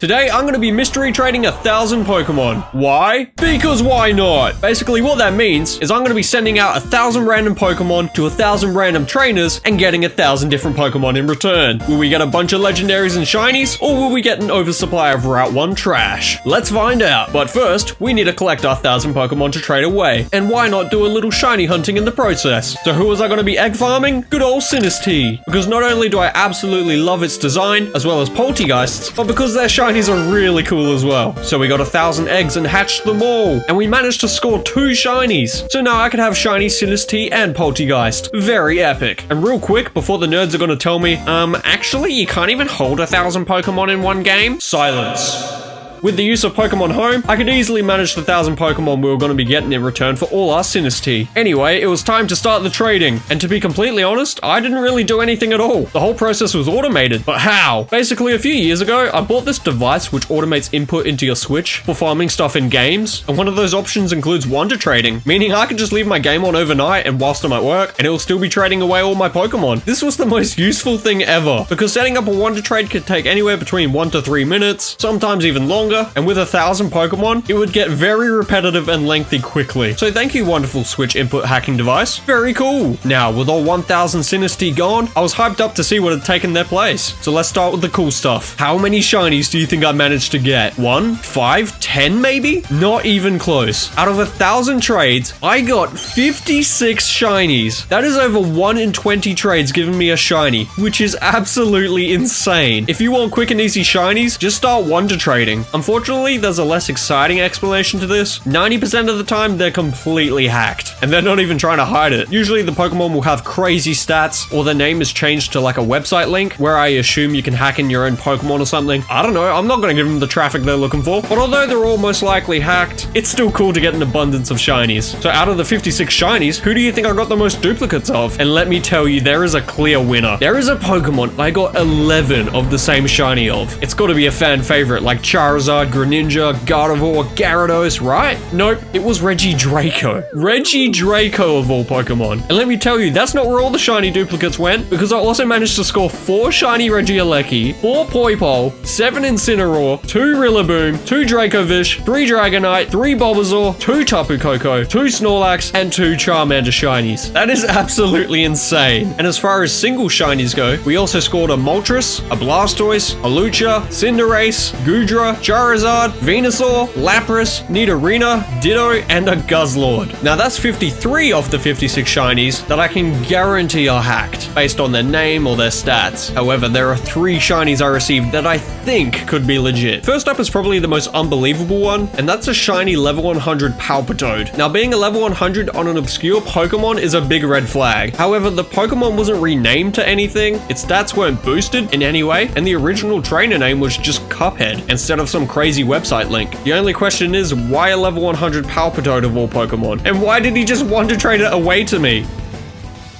Today, I'm going to be mystery trading 1,000 Pokemon. Why? Because why not? Basically, what that means is I'm going to be sending out 1,000 random Pokemon to 1,000 random trainers and getting 1,000 different Pokemon in return. Will we get a bunch of legendaries and shinies, or will we get an oversupply of Route 1 trash? Let's find out. But first, we need to collect our 1,000 Pokemon to trade away. And why not do a little shiny hunting in the process? So who was I going to be egg farming? Good old Sinistee. Because not only do I absolutely love its design, as well as Poltergeists, but because their shinies are really cool as well. So we got 1,000 eggs and hatched them all. And we managed to score 2 shinies. So now I can have shiny Sinistee and Poltergeist. Very epic. And real quick, before the nerds are going to tell me, actually you can't even hold 1,000 Pokemon in one game. Silence. With the use of Pokemon Home, I could easily manage the 1,000 Pokemon we were going to be getting in return for all our Sinistee. Anyway, it was time to start the trading. And to be completely honest, I didn't really do anything at all. The whole process was automated. But how? Basically, a few years ago, I bought this device which automates input into your Switch for farming stuff in games. And one of those options includes Wonder Trading, meaning I can just leave my game on overnight and whilst I'm at work, and it will still be trading away all my Pokemon. This was the most useful thing ever, because setting up a Wonder Trade could take anywhere between 1 to 3 minutes, sometimes even longer. And with 1,000 Pokemon, it would get very repetitive and lengthy quickly. So thank you, wonderful Switch input hacking device. Very cool. Now, with all 1,000 Sinistee gone, I was hyped up to see what had taken their place. So let's start with the cool stuff. How many shinies do you think I managed to get? 1, 5, 10 maybe? Not even close. Out of 1,000 trades, I got 56 shinies. That is over 1 in 20 trades giving me a shiny, which is absolutely insane. If you want quick and easy shinies, just start Wonder Trading. Unfortunately, there's a less exciting explanation to this. 90% of the time, they're completely hacked. And they're not even trying to hide it. Usually, the Pokemon will have crazy stats, or their name is changed to like a website link, where I assume you can hack in your own Pokemon or something. I don't know, I'm not going to give them the traffic they're looking for. But although they're all most likely hacked, it's still cool to get an abundance of shinies. So out of the 56 shinies, who do you think I got the most duplicates of? And let me tell you, there is a clear winner. There is a Pokemon I got 11 of the same shiny of. It's got to be a fan favorite like Charizard, Greninja, Gardevoir, Gyarados, right? Nope, it was Regidrago. Regidrago of all Pokemon. And let me tell you, that's not where all the shiny duplicates went, because I also managed to score 4 shiny Regieleki, 4 Poipole, 7 Incineroar, 2 Rillaboom, 2 Dracovish, 3 Dragonite, 3 Bulbasaur, 2 Tapu Koko, 2 Snorlax, and 2 Charmander shinies. That is absolutely insane. And as far as single shinies go, we also scored a Moltres, a Blastoise, a Lucha, Cinderace, Goodra, Charizard, Venusaur, Lapras, Nidorina, Ditto, and a Guzzlord. Now that's 53 of the 56 shinies that I can guarantee are hacked, based on their name or their stats. However, there are 3 shinies I received that I think could be legit. First up is probably the most unbelievable one, and that's a shiny level 100 Palpitoad. Now being a level 100 on an obscure Pokemon is a big red flag. However, the Pokemon wasn't renamed to anything, its stats weren't boosted in any way, and the original trainer name was just Cuphead, instead of some crazy website link. The only question is, why a level 100 Palpitoad of all Pokemon? And why did he just Wonder Trade it away to me?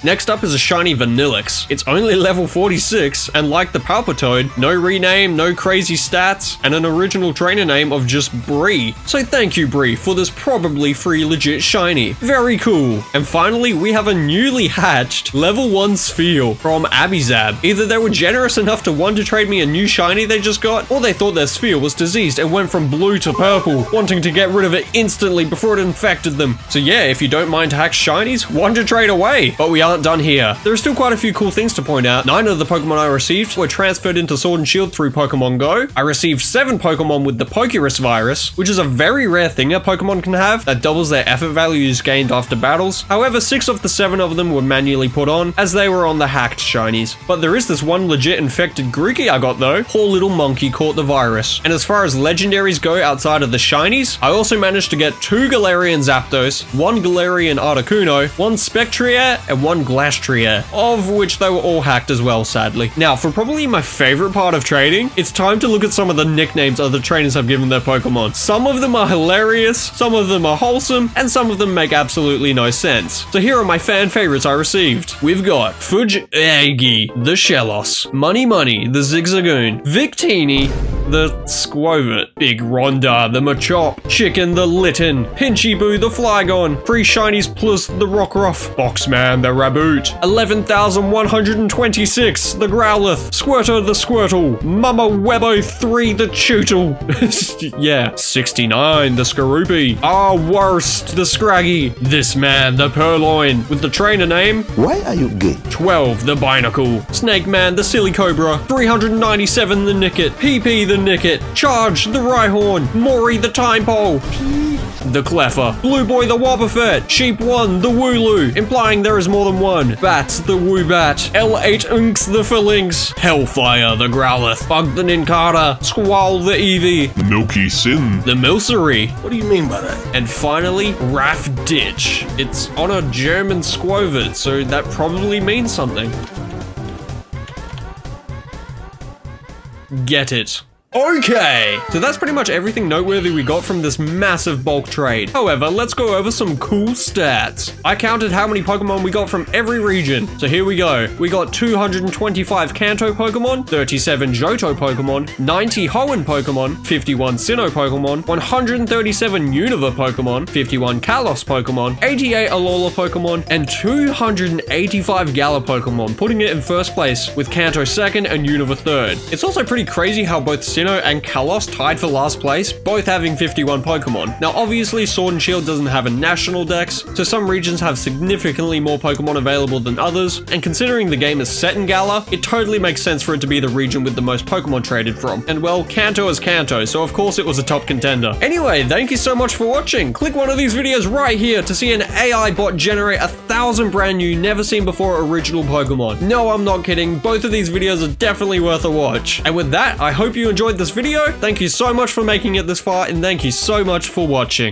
Next up is a shiny Vanillix. It's only level 46, and like the Palpitoad, no rename, no crazy stats, and an original trainer name of just Bree. So thank you, Bree, for this probably free legit shiny. Very cool. And finally, we have a newly hatched level 1 Sphere from Abizab. Either they were generous enough to Wonder Trade me a new shiny they just got, or they thought their Sphere was diseased and went from blue to purple, wanting to get rid of it instantly before it infected them. So yeah, if you don't mind hacked shinies, Wonder Trade away. But we aren't done here. There are still quite a few cool things to point out. 9 of the Pokemon I received were transferred into Sword and Shield through Pokemon Go. I received 7 Pokemon with the Pokerus virus, which is a very rare thing a Pokemon can have that doubles their effort values gained after battles. However, 6 of the 7 of them were manually put on, as they were on the hacked shinies. But there is this one legit infected Grookey I got though. Poor little monkey caught the virus. And as far as legendaries go outside of the shinies, I also managed to get 2 Galarian Zapdos, 1 Galarian Articuno, 1 Spectrier, and 1 Glastrier, of which they were all hacked as well, sadly. Now, for probably my favorite part of trading, it's time to look at some of the nicknames other trainers have given their Pokemon. Some of them are hilarious, some of them are wholesome, and some of them make absolutely no sense. So here are my fan favorites I received. We've got Fudge Eggy, the Shellos, Money Money, the Zigzagoon, Victini, the Squovit, Big Rhonda, the Machop, Chicken, the Litten, Pinchy Boo, the Flygon, 3 shinies plus the Rockruff, Boxman, the Raboot, 11,126, the Growlithe, Squirtle, the Squirtle, Mama Webbo 3, the Chootle, yeah, 69, the Skorupi, our worst, the Scraggy, this man, the Purloin, with the trainer name, Why are you gay? 12, the Binacle, Snake Man, the Silly Cobra, 397, the Nickit, PP, the Nickit, Charge, the Rhyhorn, Maury, the Time Pole, the Cleffer, Blue Boy, the Wobbuffet, Sheep 1, the Wooloo, implying there is more than one, Bats, the Woobat, L8 Unks, the Phalanx, Hellfire, the Growlithe, Bug, the Nincada, Squall, the Eevee, Milky Sin. the Milcery, What do you mean by that? and finally, Raff Ditch. It's on a German Squovit, so that probably means something. Get it. Okay, so that's pretty much everything noteworthy we got from this massive bulk trade. However, let's go over some cool stats. I counted how many Pokemon we got from every region. So here we go. We got 225 Kanto Pokemon, 37 Johto Pokemon, 90 Hoenn Pokemon, 51 Sinnoh Pokemon, 137 Unova Pokemon, 51 Kalos Pokemon, 88 Alola Pokemon, and 285 Galar Pokemon, putting it in first place with Kanto second and Unova third. It's also pretty crazy how both Sinnoh and Kalos tied for last place, both having 51 Pokemon. Now obviously Sword and Shield doesn't have a national dex, so some regions have significantly more Pokemon available than others, and considering the game is set in Galar, it totally makes sense for it to be the region with the most Pokemon traded from. And well, Kanto is Kanto, so of course it was a top contender. Anyway, thank you so much for watching. Click one of these videos right here to see an AI bot generate 1,000 brand new, never seen before original Pokemon. No, I'm not kidding, both of these videos are definitely worth a watch. And with that, I hope you enjoyed this video. Thank you so much for making it this far, and thank you so much for watching.